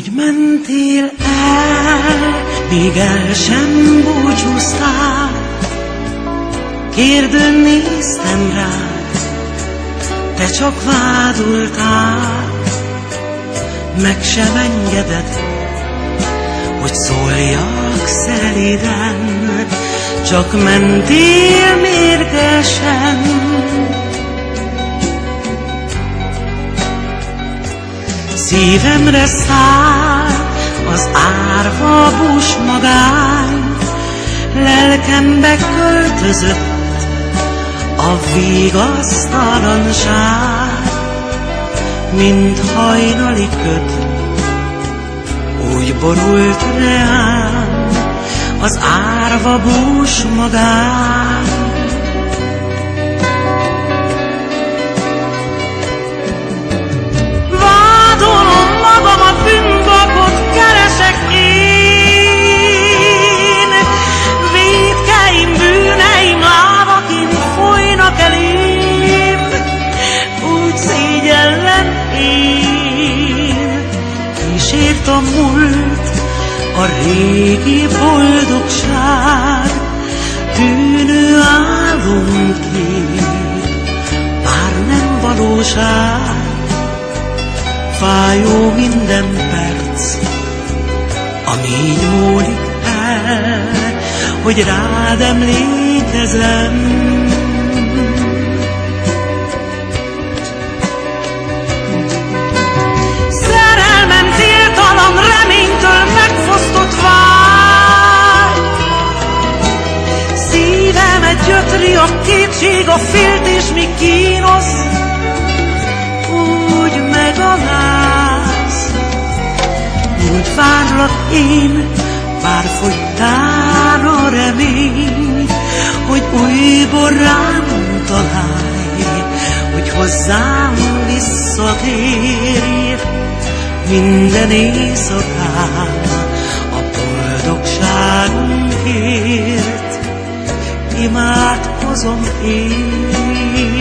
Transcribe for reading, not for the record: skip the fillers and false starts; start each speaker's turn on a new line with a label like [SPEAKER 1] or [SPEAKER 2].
[SPEAKER 1] Úgy mentél el, míg el sem búcsúztál, kérdőn néztem rád, te csak vádoltál, meg sem engedett, hogy szóljak szelíden, csak mentél mérgesen. Szívemre száll az árva búsmagány, lelkembe költözött a vigasztalanság, mint hajnali köd, úgy borult reám az árva búsmagány. Vádolom magamat, bűnbakot keresek én, vétkeim, bűneim lábaként folynak elém, úgy szégyellem én. Kísért a múlt, a régi boldogság, tűnő álomkép, bár nem valóság. Fájó minden perc, ami így múlik el, hogy rád emlékezem. Szerelmem céltalan, reménytől megfosztott vár, szívemet gyötri a kétség, a féltés, mi kínosz, úgy megaláz. Úgy várlak én, bár fogytál a remény, hogy újból rám találj, hogy hozzám visszatérj. Minden éjszakán a boldogságunkért imádkozom én.